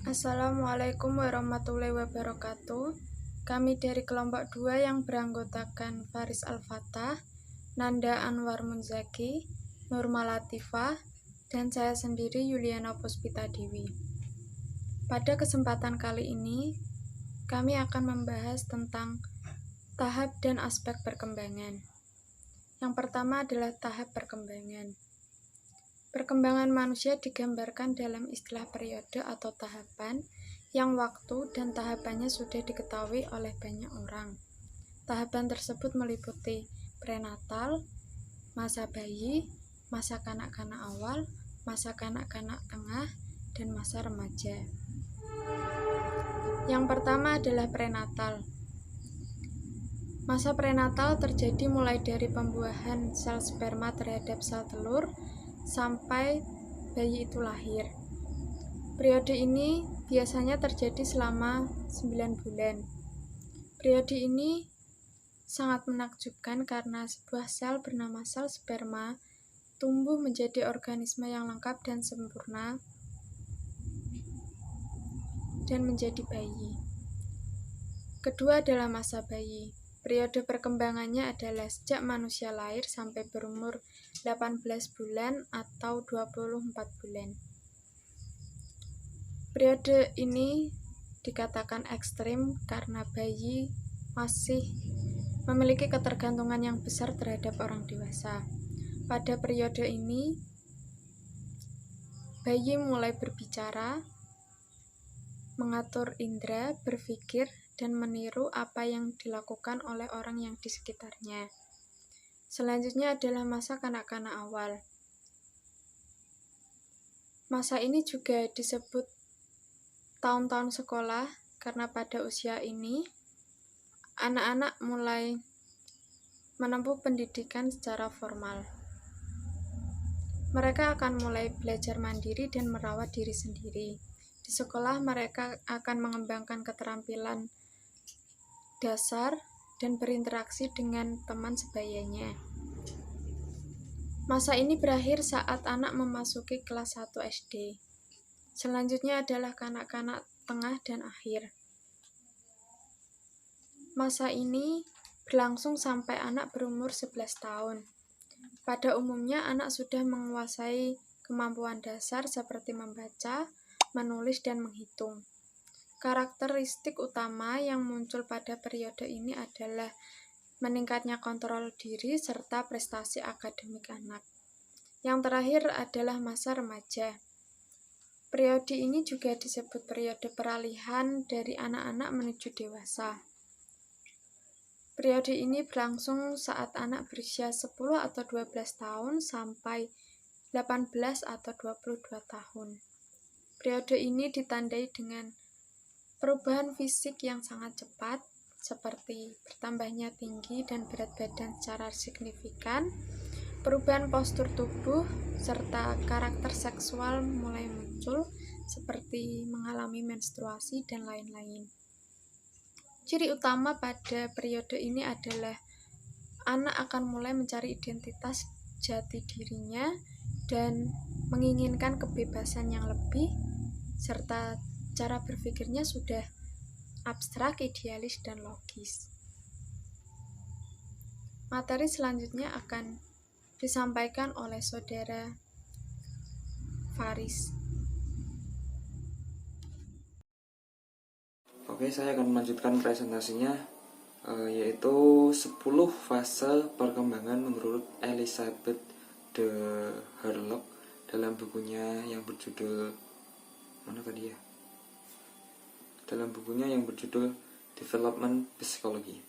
Assalamualaikum warahmatullahi wabarakatuh. Kami dari kelompok 2 yang beranggotakan Faris Al-Fatah, Nanda Anwar Munzaki, Nurma Latifah, dan saya sendiri Yuliana Puspita Dewi. Pada kesempatan kali ini, kami akan membahas tentang tahap dan aspek perkembangan. Yang pertama adalah tahap perkembangan. Perkembangan manusia digambarkan dalam istilah periode atau tahapan yang waktu dan tahapannya sudah diketahui oleh banyak orang. Tahapan tersebut meliputi prenatal, masa bayi, masa kanak-kanak awal, masa kanak-kanak tengah, dan masa remaja. Yang pertama adalah prenatal. Masa prenatal terjadi mulai dari pembuahan sel sperma terhadap sel telur sampai bayi itu lahir. Periode ini biasanya terjadi selama 9 bulan. Periode ini sangat menakjubkan karena sebuah sel bernama sel sperma tumbuh menjadi organisme yang lengkap dan sempurna dan menjadi bayi. Kedua adalah masa bayi. Periode perkembangannya adalah sejak manusia lahir sampai berumur 18 bulan atau 24 bulan. Periode ini dikatakan ekstrim karena bayi masih memiliki ketergantungan yang besar terhadap orang dewasa. Pada periode ini, bayi mulai berbicara, mengatur indera, berpikir, dan meniru apa yang dilakukan oleh orang yang di sekitarnya. Selanjutnya adalah masa kanak-kanak awal. Masa ini juga disebut tahun-tahun sekolah karena pada usia ini anak-anak mulai menempuh pendidikan secara formal. Mereka akan mulai belajar mandiri dan merawat diri sendiri. Di sekolah mereka akan mengembangkan keterampilan dasar dan berinteraksi dengan teman sebayanya. Masa ini berakhir saat anak memasuki kelas 1 SD. Selanjutnya adalah kanak-kanak tengah dan akhir. Masa ini berlangsung sampai anak berumur 11 tahun. Pada umumnya anak sudah menguasai kemampuan dasar seperti membaca, menulis, dan menghitung. Karakteristik utama yang muncul pada periode ini adalah meningkatnya kontrol diri serta prestasi akademik anak. Yang terakhir adalah masa remaja. Periode ini juga disebut periode peralihan dari anak-anak menuju dewasa. Periode ini berlangsung saat anak berusia 10 atau 12 tahun sampai 18 atau 22 tahun. Periode ini ditandai dengan perubahan fisik yang sangat cepat, seperti bertambahnya tinggi dan berat badan secara signifikan, perubahan postur tubuh, serta karakter seksual mulai muncul, seperti mengalami menstruasi dan lain-lain. Ciri utama pada periode ini adalah anak akan mulai mencari identitas jati dirinya dan menginginkan kebebasan yang lebih, serta cara berpikirnya sudah abstrak, idealis, dan logis. Materi selanjutnya akan disampaikan oleh saudara Faris. Oke, saya akan melanjutkan presentasinya, yaitu 10 fase perkembangan menurut Elizabeth de Harlock dalam bukunya yang berjudul Development Psychology.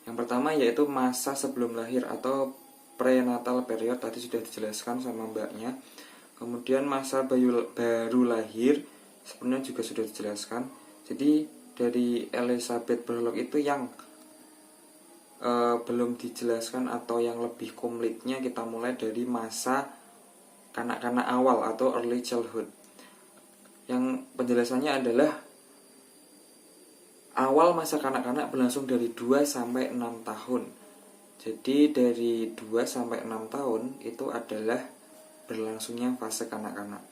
Yang pertama yaitu masa sebelum lahir atau prenatal period, tadi sudah dijelaskan sama mbaknya. Kemudian masa baru lahir sebenarnya juga sudah dijelaskan. Jadi dari Elizabeth Harlock itu yang belum dijelaskan atau yang lebih komplitnya, kita mulai dari masa kanak-kanak awal atau early childhood. Yang penjelasannya adalah awal masa kanak-kanak berlangsung dari 2 sampai 6 tahun. Jadi dari 2 sampai 6 tahun itu adalah berlangsungnya fase kanak-kanak.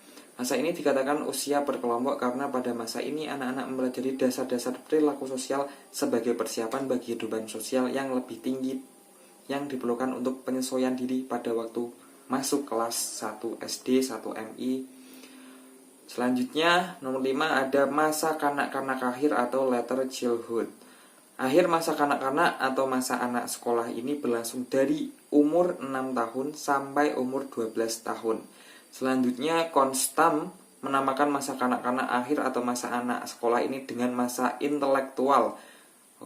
Masa ini dikatakan usia berkelompok karena pada masa ini anak-anak mempelajari dasar-dasar perilaku sosial sebagai persiapan bagi kehidupan sosial yang lebih tinggi yang diperlukan untuk penyesuaian diri pada waktu masuk kelas 1 SD, 1 MI. Selanjutnya, nomor 5 ada masa kanak-kanak akhir atau later childhood. Akhir masa kanak-kanak atau masa anak sekolah ini berlangsung dari umur 6 tahun sampai umur 12 tahun. Selanjutnya, Konstam menamakan masa kanak-kanak akhir atau masa anak sekolah ini dengan masa intelektual.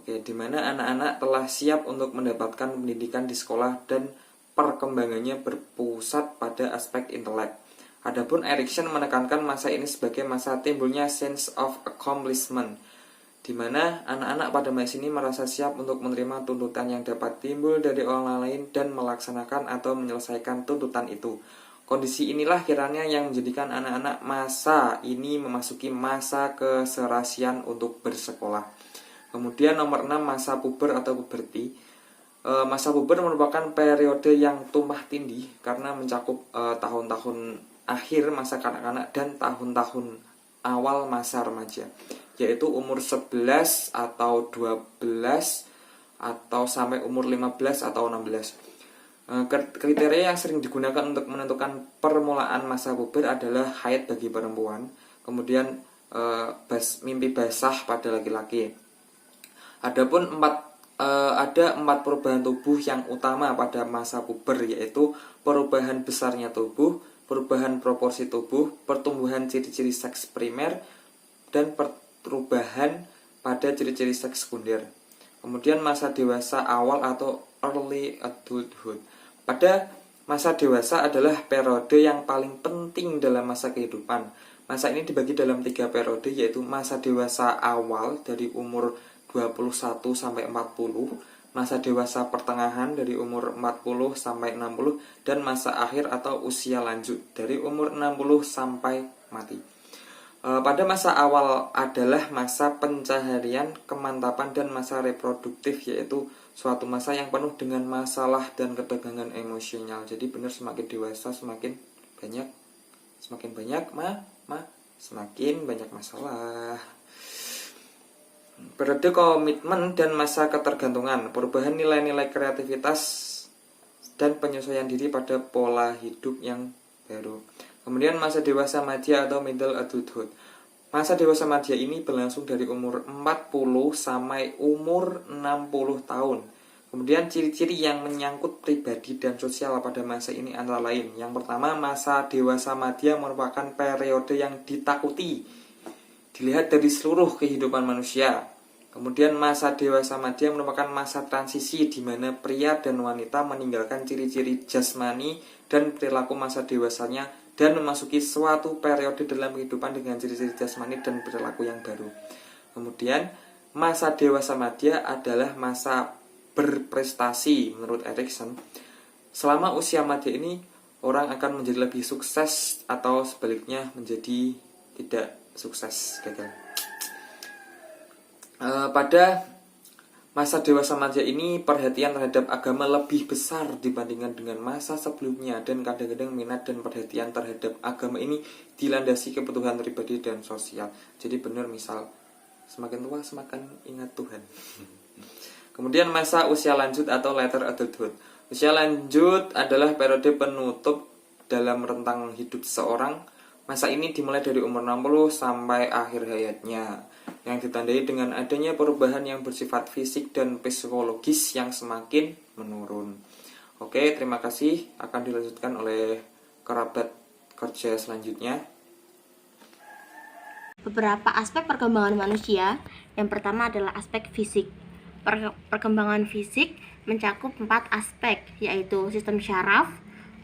Di mana anak-anak telah siap untuk mendapatkan pendidikan di sekolah dan perkembangannya berpusat pada aspek intelek. Adapun Erikson menekankan masa ini sebagai masa timbulnya sense of accomplishment, di mana anak-anak pada masa ini merasa siap untuk menerima tuntutan yang dapat timbul dari orang lain dan melaksanakan atau menyelesaikan tuntutan itu. Kondisi inilah kiranya yang menjadikan anak-anak masa ini memasuki masa keserasian untuk bersekolah. Kemudian nomor 6, masa puber atau puberti. Masa puber merupakan periode yang tumpang tindih karena mencakup tahun-tahun akhir masa kanak-kanak dan tahun-tahun awal masa remaja, yaitu umur 11 atau 12 atau sampai umur 15 atau 16. Kriteria yang sering digunakan untuk menentukan permulaan masa puber adalah haid bagi perempuan, kemudian mimpi basah pada laki-laki. Adapun ada 4 perubahan tubuh yang utama pada masa puber, yaitu perubahan besarnya tubuh, perubahan proporsi tubuh, pertumbuhan ciri-ciri seks primer, dan perubahan pada ciri-ciri seks sekunder. Kemudian masa dewasa awal atau early adulthood. Pada masa dewasa adalah periode yang paling penting dalam masa kehidupan. Masa ini dibagi dalam 3 periode, yaitu masa dewasa awal dari umur 21 sampai 40, masa dewasa pertengahan dari umur 40 sampai 60, dan masa akhir atau usia lanjut dari umur 60 sampai mati. Pada masa awal adalah masa pencaharian, kemantapan, dan masa reproduktif, yaitu suatu masa yang penuh dengan masalah dan ketegangan emosional. Jadi benar, semakin dewasa semakin banyak semakin banyak masalah. Periode komitmen dan masa ketergantungan, perubahan nilai-nilai kreativitas dan penyesuaian diri pada pola hidup yang baru. Kemudian masa dewasa madya atau middle adulthood. Masa dewasa madya ini berlangsung dari umur 40 sampai umur 60 tahun. Kemudian ciri-ciri yang menyangkut pribadi dan sosial pada masa ini antara lain. Yang pertama, masa dewasa madya merupakan periode yang ditakuti, dilihat dari seluruh kehidupan manusia. Kemudian masa dewasa madya merupakan masa transisi di mana pria dan wanita meninggalkan ciri-ciri jasmani dan perilaku masa dewasanya dan memasuki suatu periode dalam kehidupan dengan ciri-ciri jasmani dan perilaku yang baru. Kemudian masa dewasa madya adalah masa berprestasi menurut Erikson. Selama usia madya ini, orang akan menjadi lebih sukses atau sebaliknya menjadi tidak sukses, gagal. Pada masa dewasa madya ini, perhatian terhadap agama lebih besar dibandingkan dengan masa sebelumnya, dan kadang-kadang minat dan perhatian terhadap agama ini dilandasi kebutuhan pribadi dan sosial. Jadi benar, misal semakin tua semakin ingat Tuhan. Kemudian masa usia lanjut atau later adulthood. Usia lanjut adalah periode penutup dalam rentang hidup seseorang. Masa ini dimulai dari umur 60 sampai akhir hayatnya, yang ditandai dengan adanya perubahan yang bersifat fisik dan psikologis yang semakin menurun. Oke, terima kasih. Akan dilanjutkan oleh kerabat kerja selanjutnya. Beberapa aspek perkembangan manusia. Yang pertama adalah aspek fisik. Perkembangan fisik mencakup 4 aspek, yaitu sistem syaraf,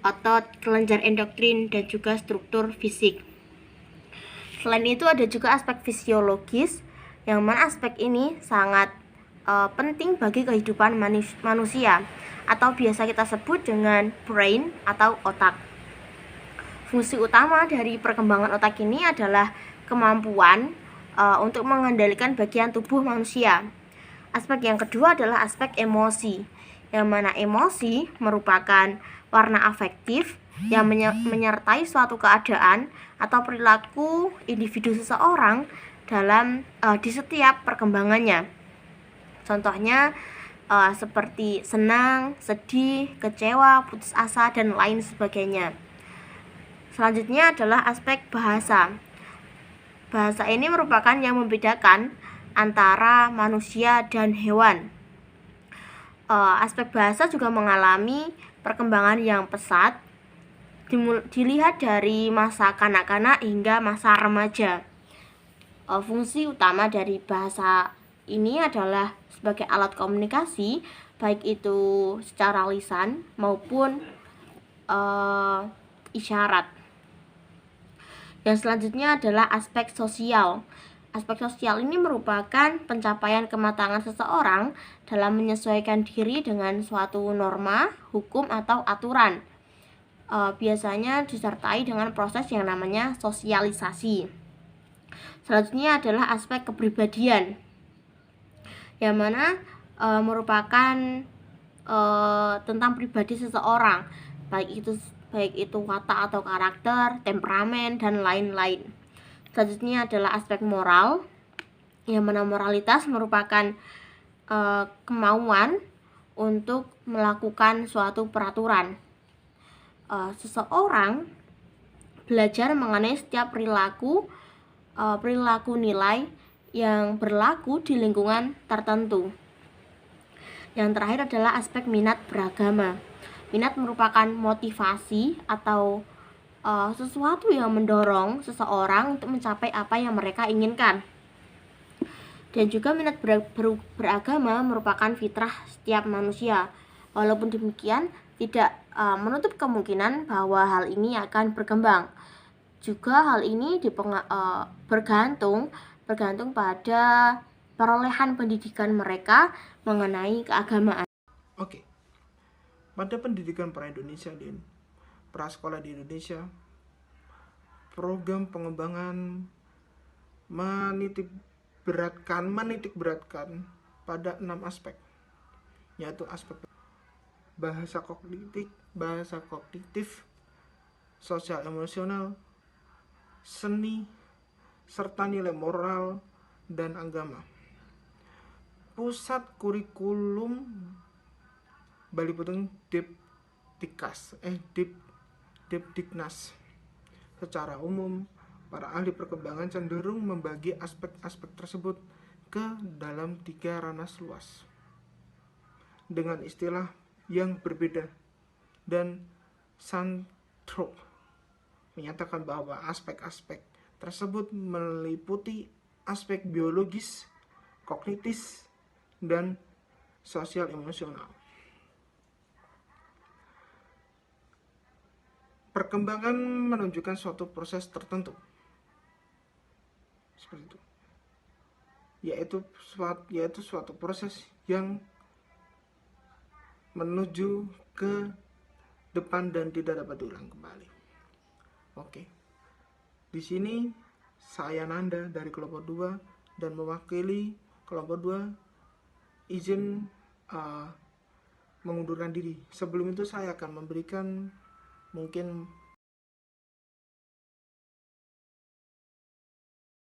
otot, kelenjar endokrin, dan juga struktur fisik. Selain itu ada juga aspek fisiologis, yang mana aspek ini sangat penting bagi kehidupan manusia, atau biasa kita sebut dengan brain atau otak. Fungsi utama dari perkembangan otak ini adalah kemampuan untuk mengendalikan bagian tubuh manusia. Aspek yang kedua adalah aspek emosi, yang mana emosi merupakan warna afektif yang menyertai suatu keadaan atau perilaku individu seseorang dalam di setiap perkembangannya. Contohnya seperti senang, sedih, kecewa, putus asa, dan lain sebagainya. Selanjutnya adalah aspek bahasa. Bahasa ini merupakan yang membedakan antara manusia dan hewan. Aspek bahasa juga mengalami perkembangan yang pesat, dilihat dari masa kanak-kanak hingga masa remaja. Fungsi utama dari bahasa ini adalah sebagai alat komunikasi, baik itu secara lisan maupun isyarat. Yang selanjutnya adalah aspek sosial. Aspek sosial ini merupakan pencapaian kematangan seseorang dalam menyesuaikan diri dengan suatu norma, hukum, atau aturan. Biasanya disertai dengan proses yang namanya sosialisasi. Selanjutnya adalah aspek kepribadian, yang mana merupakan tentang pribadi seseorang, baik itu watak atau karakter, temperamen, dan lain-lain. Selanjutnya adalah aspek moral, yang mana moralitas merupakan kemauan untuk melakukan suatu peraturan. Seseorang belajar mengenai setiap perilaku nilai yang berlaku di lingkungan tertentu. Yang terakhir adalah aspek minat beragama. Minat merupakan motivasi atau sesuatu yang mendorong seseorang untuk mencapai apa yang mereka inginkan. Dan juga minat beragama merupakan fitrah setiap manusia. Walaupun demikian, tidak menutup kemungkinan bahwa hal ini akan berkembang. Juga hal ini bergantung pada perolehan pendidikan mereka mengenai keagamaan. Oke. Pada pendidikan pra-Indonesia di prasekolah di Indonesia, program pengembangan menitik beratkan pada 6 aspek, yaitu aspek bahasa kognitif, sosial emosional, seni, serta nilai moral dan agama. Pusat kurikulum Bali Puteng Depdiknas. Secara umum, para ahli perkembangan cenderung membagi aspek-aspek tersebut ke dalam 3 ranah luas dengan istilah yang berbeda, dan Santrop menyatakan bahwa aspek-aspek tersebut meliputi aspek biologis, kognitif, dan sosial emosional. Perkembangan menunjukkan suatu proses tertentu, seperti itu, yaitu suatu proses yang menuju ke depan dan tidak dapat diulang kembali. Oke. Di sini saya Nanda dari kelompok 2 dan mewakili kelompok 2 izin mengundurkan diri. Sebelum itu saya akan memberikan mungkin